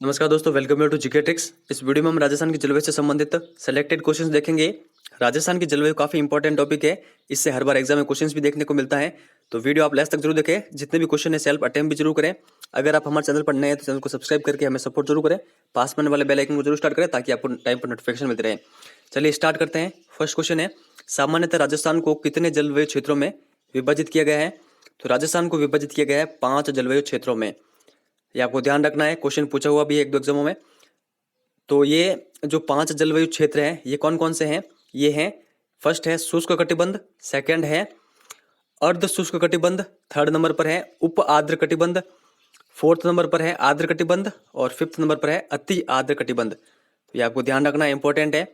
नमस्कार दोस्तों, welcome to GK tricks. इस वीडियो में हम राजस्थान की जलवायु से संबंधित सेलेक्टेड क्वेश्चंस देखेंगे। राजस्थान की जलवायु काफी इंपॉर्टेंट टॉपिक है, इससे हर बार एग्जाम में क्वेश्चंस भी देखने को मिलता है। तो वीडियो आप लास्ट तक जरूर देखें, जितने भी क्वेश्चन है सेल्फ अटेम्प्ट भी जरूर करें। अगर आप हमारे चैनल पर नए हैं तो चैनल को सब्सक्राइब करके हमें सपोर्ट जरूर करें। पास में वाले बेल आइकन को जरूर स्टार्ट करें ताकि आपको टाइम पर नोटिफिकेशन मिलते रहे। चलिए स्टार्ट करते हैं। फर्स्ट क्वेश्चन है, सामान्यतः राजस्थान को कितने जलवायु क्षेत्रों में विभाजित किया गया है? तो राजस्थान को विभाजित किया गया है 5 जलवायु क्षेत्रों में। ये आपको ध्यान रखना है, क्वेश्चन पूछा हुआ भी है 1-2 एग्जामों में। तो ये जो 5 जलवायु क्षेत्र हैं ये कौन कौन से हैं? ये हैं, फर्स्ट है शुष्क कटिबंध, सेकंड है अर्ध शुष्क कटिबंध, थर्ड नंबर पर है उप आर्द्र कटिबंध, फोर्थ नंबर पर है आर्द्र कटिबंध और फिफ्थ नंबर पर है अति आर्द्र कटिबंध। तो ये आपको ध्यान रखना इंपॉर्टेंट है।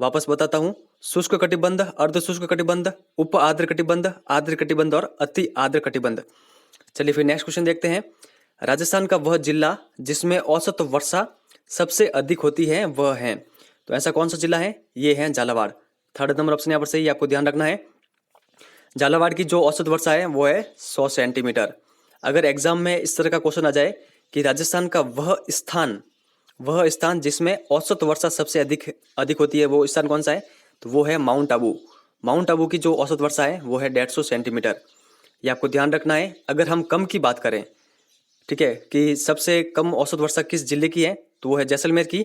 वापस बताता हूँ, शुष्क कटिबंध, अर्ध शुष्क कटिबंध, उप आर्द्र कटिबंध, आर्द्र कटिबंध और अति आर्द्र कटिबंध। चलिए फिर नेक्स्ट क्वेश्चन देखते हैं। राजस्थान का वह जिला जिसमें औसत वर्षा सबसे अधिक होती है वह है? तो ऐसा कौन सा जिला है? ये है झालावाड़। थर्ड नंबर ऑप्शन यहाँ पर सही, आपको ध्यान रखना है। झालावाड़ की जो औसत वर्षा है वो है 100 सेंटीमीटर। अगर एग्जाम में इस तरह का क्वेश्चन आ जाए कि राजस्थान का वह स्थान जिसमें औसत वर्षा सबसे अधिक अधिक होती है, वो स्थान कौन सा है? तो वो है माउंट आबू। माउंट आबू की जो औसत वर्षा है वो है 150 सेंटीमीटर। ये आपको ध्यान रखना है। अगर हम कम की बात करें, ठीक है, कि सबसे कम औसत वर्षा किस जिले की है, तो वो है जैसलमेर की।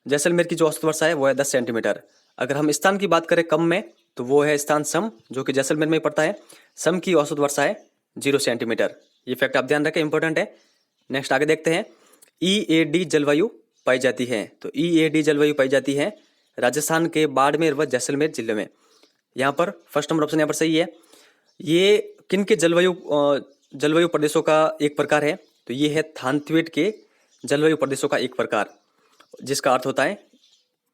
जैसलमेर की जो औसत वर्षा है वो है 10 सेंटीमीटर। अगर हम स्थान की बात करें कम में, तो वो है स्थान सम, जो कि जैसलमेर में ही पड़ता है। सम की औसत वर्षा है 0 सेंटीमीटर। ये फैक्ट आप ध्यान रखें, इंपॉर्टेंट है। नेक्स्ट आगे देखते हैं। ईएडी जलवायु पाई जाती है। तो ईएडी जलवायु पाई जाती है राजस्थान के बाड़मेर व जैसलमेर जिले में। यहाँ पर फर्स्ट नंबर ऑप्शन यहाँ पर सही है। ये किन के जलवायु प्रदेशों का एक प्रकार है? तो ये है थानथवेट के जलवायु प्रदेशों का एक प्रकार, जिसका अर्थ होता है,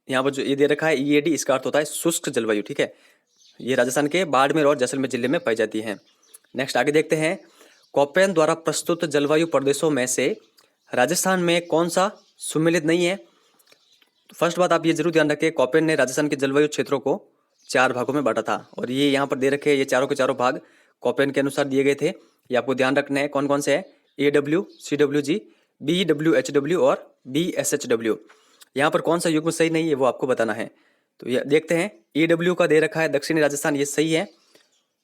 यहाँ पर जो ये दे रखा है ईएडी, इसका अर्थ होता है शुष्क जलवायु। ठीक है, ये राजस्थान के बाड़मेर और जैसलमेर जिले में पाई जाती है। नेक्स्ट आगे देखते हैं। कोपेन द्वारा प्रस्तुत जलवायु प्रदेशों में से राजस्थान में कौन सा सुमेलित नहीं है? फर्स्ट बात आप ये जरूर ध्यान रखें, कोपेन ने राजस्थान के जलवायु क्षेत्रों को 4 भागों में बांटा था और ये यहाँ पर दे रखे हैं। ये चारों के चारों भाग कोपेन के अनुसार दिए गए थे। ये आपको ध्यान रखना है कौन कौन से है। AW, CWG, BWHW और BSHW। यहाँ पर कौन सा युग्म सही नहीं है वो आपको बताना है। तो ये देखते हैं। AW का दे रखा है दक्षिणी राजस्थान, ये सही है।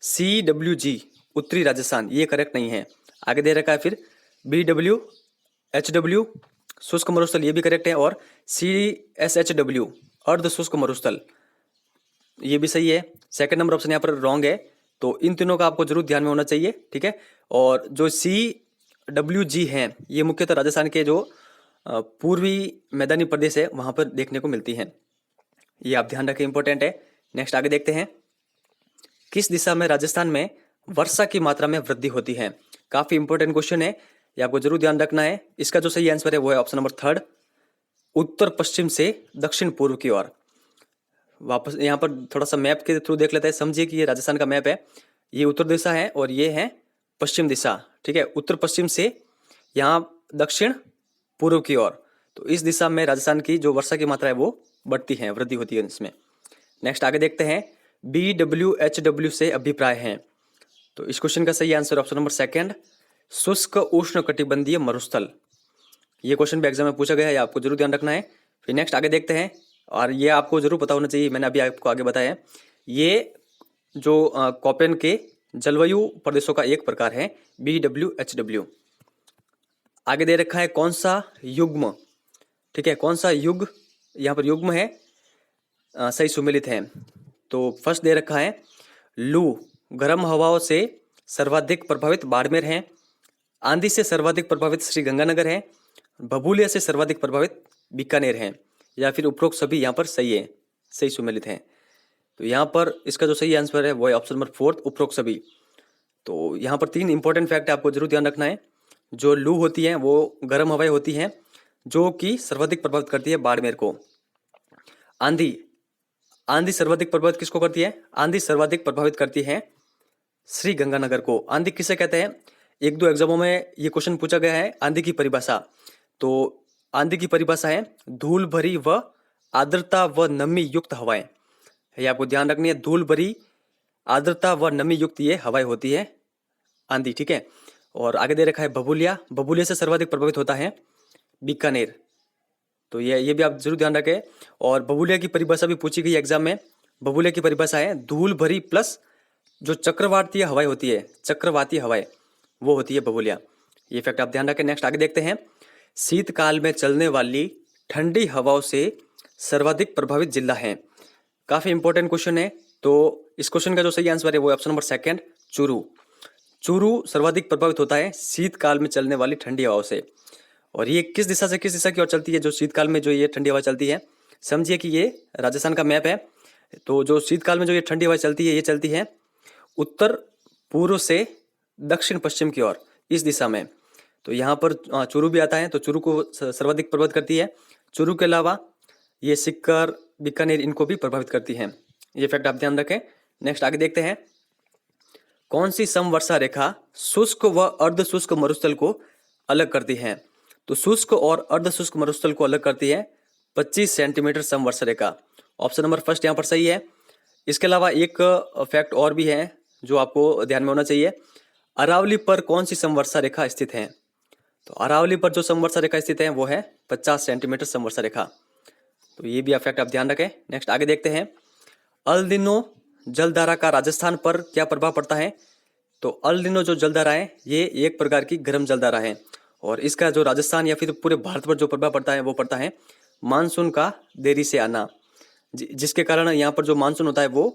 CWG उत्तरी राजस्थान, ये करेक्ट नहीं है। आगे दे रखा है फिर BWHW शुष्क मरुस्थल, ये भी करेक्ट है। और CSHW अर्ध शुष्क मरुस्थल, ये भी सही है। सेकंड नंबर ऑप्शन यहाँ पर रॉन्ग है। तो इन तीनों का आपको जरूर ध्यान में होना चाहिए। ठीक है, और जो CWG हैं ये मुख्यतः राजस्थान के जो पूर्वी मैदानी प्रदेश है वहां पर देखने को मिलती हैं। ये आप ध्यान रखें, इंपॉर्टेंट है। नेक्स्ट आगे देखते हैं। किस दिशा में राजस्थान में वर्षा की मात्रा में वृद्धि होती है? काफी इंपॉर्टेंट क्वेश्चन है, ये आपको जरूर ध्यान रखना है। इसका जो सही आंसर है वो है ऑप्शन नंबर थर्ड, उत्तर पश्चिम से दक्षिण पूर्व की ओर। वापस यहाँ पर थोड़ा सा मैप के थ्रू देख लेते हैं। समझिए कि ये राजस्थान का मैप है, ये उत्तर दिशा है और ये है पश्चिम दिशा। ठीक है, उत्तर पश्चिम से यहाँ दक्षिण पूर्व की ओर। तो इस दिशा में राजस्थान की जो वर्षा की मात्रा है वो बढ़ती है, वृद्धि होती है इसमें। नेक्स्ट आगे देखते हैं। BWHW से अभिप्राय है। तो इस क्वेश्चन का सही आंसर ऑप्शन नंबर सेकंड, शुष्क उष्ण कटिबंधीय मरुस्थल। ये क्वेश्चन भी एग्जाम में पूछा गया है, आपको जरूर ध्यान रखना है। फिर नेक्स्ट आगे देखते हैं, और ये आपको जरूर पता होना चाहिए, मैंने अभी आपको आगे बताया है। ये जो कोपेन के जलवायु प्रदेशों का एक प्रकार है BWHW। आगे दे रखा है कौन सा युग्म, ठीक है, कौन सा युग यहाँ पर युग्म है सही सुमेलित है। तो फर्स्ट दे रखा है लू गर्म हवाओं से सर्वाधिक प्रभावित बाड़मेर है, आंधी से सर्वाधिक प्रभावित श्री गंगानगर है, भभूलिया से सर्वाधिक प्रभावित बीकानेर है, या फिर उपरोक्त सभी यहाँ पर सही है, सही सुमेलित है। तो यहाँ पर इसका जो सही आंसर है वो है ऑप्शन नंबर फोर्थ, उपरोक्त सभी। तो यहाँ पर 3 इंपॉर्टेंट फैक्ट आपको जरूर ध्यान रखना है। जो लू होती है वो गर्म हवाएं होती हैं जो कि सर्वाधिक प्रभावित करती है बाड़मेर को। आंधी सर्वाधिक प्रभावित किसको करती है? आंधी सर्वाधिक प्रभावित करती है श्री गंगानगर को। आंधी किसे कहते हैं? 1-2 एग्जामों में ये क्वेश्चन पूछा गया है आंधी की परिभाषा। तो आंधी की परिभाषा है धूल भरी व आर्द्रता व नमी युक्त हवाएं। ये आपको ध्यान रखनी है, धूल भरी आर्द्रता व नमी युक्त ये हवाएं होती है आंधी। ठीक है, और आगे दे रखा है भभूलिया। भभूलिया से सर्वाधिक प्रभावित होता है बीकानेर। तो ये भी आप जरूर ध्यान रखें। और बबूलिया की परिभाषा भी पूछी गई एग्जाम में। बबूलिया की परिभाषा है धूल भरी प्लस जो चक्रवातीय हवाएं होती है, चक्रवातीय हवाएं, वो होती है बबूलिया। ये फैक्ट आप ध्यान रखें। नेक्स्ट आगे देखते हैं। शीतकाल में चलने वाली ठंडी हवाओं से सर्वाधिक प्रभावित जिला है। काफी इंपॉर्टेंट क्वेश्चन है। तो इस क्वेश्चन का जो सही आंसर है वो option number second, Churu. Churu सर्वाधिक प्रभावित होता है शीतकाल में चलने वाली ठंडी हवाओं से। और ये किस दिशा से किस दिशा की ओर चलती है जो शीतकाल में जो ये ठंडी हवा चलती है? समझिए कि ये राजस्थान का मैप है। तो जो शीतकाल में जो ये ठंडी हवा चलती है, ये चलती है उत्तर पूर्व से दक्षिण पश्चिम की ओर, इस दिशा में। तो यहाँ पर चूरू भी आता है, तो चूरू को सर्वाधिक प्रभावित करती है। चूरू के अलावा ये सीकर, बीकानेर, इनको भी प्रभावित करती है। ये फैक्ट आप ध्यान रखें। नेक्स्ट आगे देखते हैं। कौन सी समवर्षा रेखा शुष्क व अर्ध शुष्क मरुस्थल को अलग करती है? तो शुष्क और अर्ध शुष्क मरुस्थल को अलग करती है 25 सेंटीमीटर समवर्षा रेखा। ऑप्शन नंबर फर्स्ट यहाँ पर सही है। इसके अलावा एक फैक्ट और भी है जो आपको ध्यान में होना चाहिए। अरावली पर कौन सी समवर्षा रेखा स्थित है? तो अरावली पर जो समवर्षा रेखा स्थित है वो है 50 सेंटीमीटर समवर्षा रेखा। तो ये भी फैक्ट आप ध्यान रखें। नेक्स्ट आगे देखते हैं। अल निनो जलधारा का राजस्थान पर क्या प्रभाव पड़ता है? तो अल निनो जो जलधारा है ये एक प्रकार की गर्म जलधारा है, और इसका जो राजस्थान या फिर पूरे भारत पर जो प्रभाव पड़ता है वो पड़ता है मानसून का देरी से आना, जिसके कारण यहाँ पर जो मानसून होता है वो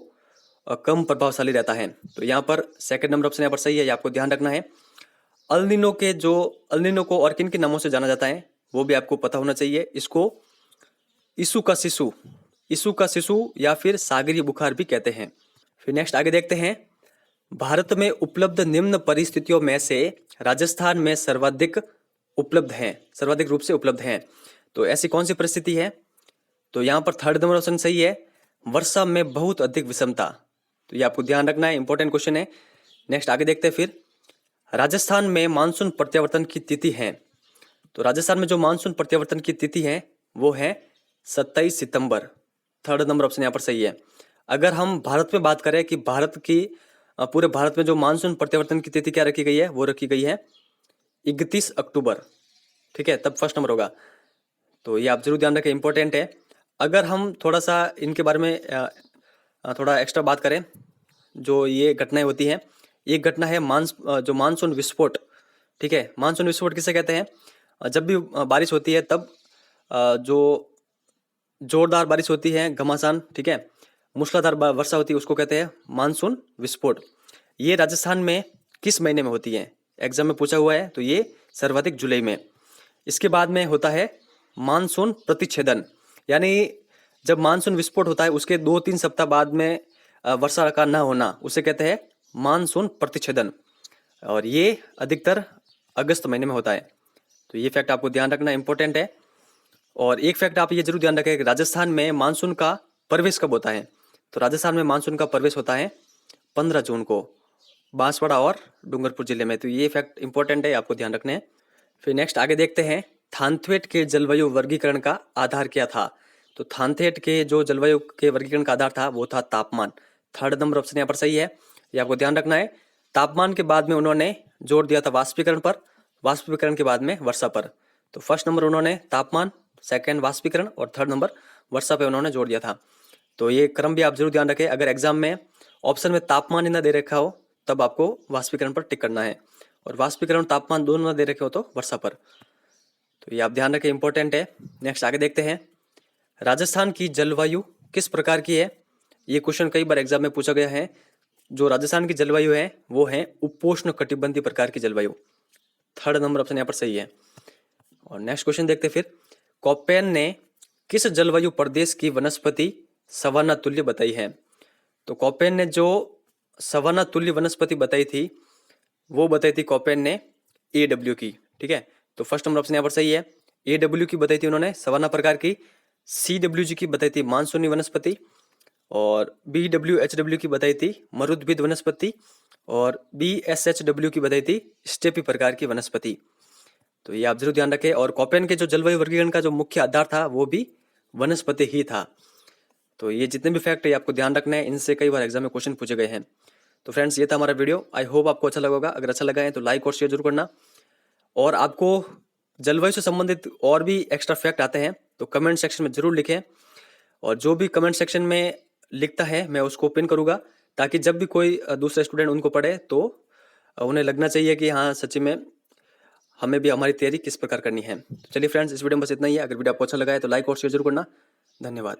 कम प्रभावशाली रहता है। तो यहाँ पर सेकंड नंबर ऑप्शन यहाँ पर सही है, ये आपको ध्यान रखना है। अल निनो को और किन किन नामों से जाना जाता है वो भी आपको पता होना चाहिए। इसको ईसु का शिशु या फिर सागरीय बुखार भी कहते हैं। फिर नेक्स्ट आगे देखते हैं। भारत में उपलब्ध निम्न परिस्थितियों में से राजस्थान में सर्वाधिक रूप से उपलब्ध हैं। तो ऐसी कौन सी परिस्थिति है? तो यहाँ पर थर्ड नंबर ऑप्शन सही है, वर्षा में बहुत अधिक विषमता। तो ये आपको ध्यान रखना है, इंपॉर्टेंट क्वेश्चन है। नेक्स्ट आगे देखते हैं। फिर राजस्थान में मानसून प्रत्यावर्तन की तिथि है। तो राजस्थान में जो मानसून प्रत्यावर्तन की तिथि है वो है 27 सितंबर। थर्ड नंबर ऑप्शन यहाँ पर सही है। अगर हम भारत में बात करें कि पूरे भारत में जो मानसून प्रत्यावर्तन की तिथि क्या रखी गई है, वो रखी गई है 31 अक्टूबर। ठीक है, तब फर्स्ट नंबर होगा। तो ये आप जरूर ध्यान रखें, इंपॉर्टेंट है। अगर हम थोड़ा सा इनके बारे में थोड़ा एक्स्ट्रा बात करें, जो ये घटनाएं होती हैं, एक घटना है जो मानसून विस्फोट। ठीक है, मानसून विस्फोट किसे कहते हैं? जब भी बारिश होती है तब जो जोरदार बारिश होती है, घमासान, ठीक है, मूसलाधार वर्षा होती है, उसको कहते हैं मानसून विस्फोट। ये राजस्थान में किस महीने में होती है? एग्जाम में पूछा हुआ है। तो ये सर्वाधिक जुलाई में। इसके बाद में होता है मानसून प्रतिच्छेदन, यानी जब मानसून विस्फोट होता है उसके 2-3 सप्ताह बाद में वर्षा का ना होना, उसे कहते हैं मानसून प्रतिच्छेदन, और ये अधिकतर अगस्त महीने में होता है। तो ये फैक्ट आपको ध्यान रखना इंपॉर्टेंट है। और एक फैक्ट आप ये जरूर ध्यान रखें कि राजस्थान में मानसून का प्रवेश कब होता है? तो राजस्थान में मानसून का प्रवेश होता है 15 जून को, बांसवाड़ा और डूंगरपुर जिले में। तो ये फैक्ट इंपॉर्टेंट है, आपको ध्यान रखने हैं। फिर नेक्स्ट आगे देखते हैं। थानथवेट के जलवायु वर्गीकरण का आधार क्या था? तो थानथवेट के जो जलवायु के वर्गीकरण का आधार था वो था तापमान। थर्ड नंबर ऑप्शन यहाँ पर सही है, ये आपको ध्यान रखना है। तापमान के बाद में उन्होंने जोर दिया था वाष्पीकरण पर, वाष्पीकरण के बाद में वर्षा पर। तो फर्स्ट नंबर उन्होंने तापमान, सेकंड वाष्पीकरण और थर्ड नंबर वर्षा पे उन्होंने जोर दिया था। तो ये क्रम भी आप जरूर ध्यान रखें। अगर एग्जाम में ऑप्शन में तापमान ही ना दे रखा हो तब आपको वाष्पीकरण पर टिक करना है, और वाष्पीकरण तापमान दोनों ना दे रखे हो तो वर्षा पर। तो ये आप ध्यान रखें, इंपॉर्टेंट है। नेक्स्ट आगे देखते हैं। राजस्थान की जलवायु किस प्रकार की है? ये क्वेश्चन कई बार एग्जाम में पूछा गया है। जो राजस्थान की जलवायु है वो है उपोष्ण कटिबंधीय प्रकार की जलवायु। थर्ड नंबर ऑप्शन यहाँ पर सही है। और नेक्स्ट क्वेश्चन देखते हैं। फिर कॉपेन ने किस जलवायु प्रदेश की वनस्पति सवाना तुल्य बताई है? तो कॉपेन ने जो सवाना तुल्य वनस्पति बताई थी वो बताई थी कॉपेन ने AW की। ठीक है, तो फर्स्ट नंबर ऑप्शन यहाँ पर सही है। AW की बताई थी उन्होंने सवाना प्रकार की, CWG की बताई थी मानसूनी वनस्पति, और BWHW की बताई थी मरुद्भिद वनस्पति, और BSHW की बताई थी स्टेपी प्रकार की वनस्पति। तो ये आप जरूर ध्यान रखें। और कॉपेन के जो जलवायु वर्गीकरण का जो मुख्य आधार था वो भी वनस्पति ही था। तो ये जितने भी फैक्ट है आपको ध्यान रखना है, इनसे कई बार एग्जाम में क्वेश्चन पूछे गए हैं। तो फ्रेंड्स, ये था हमारा वीडियो। आई होप आपको अच्छा लगा होगा। अगर अच्छा लगा है तो लाइक और शेयर जरूर करना। और आपको जलवायु से संबंधित और भी एक्स्ट्रा फैक्ट आते हैं तो कमेंट सेक्शन में जरूर लिखें, और जो भी कमेंट सेक्शन में लिखता है मैं उसको पिन करूँगा, ताकि जब भी कोई दूसरा स्टूडेंट उनको पढ़े तो उन्हें लगना चाहिए कि हाँ सच्ची में हमें भी हमारी तैयारी किस प्रकार करनी है। तो चलिए फ्रेंड्स, इस वीडियो में बस इतना ही है। अगर वीडियो आपको अच्छा लगा है तो लाइक और शेयर जरूर करना। धन्यवाद।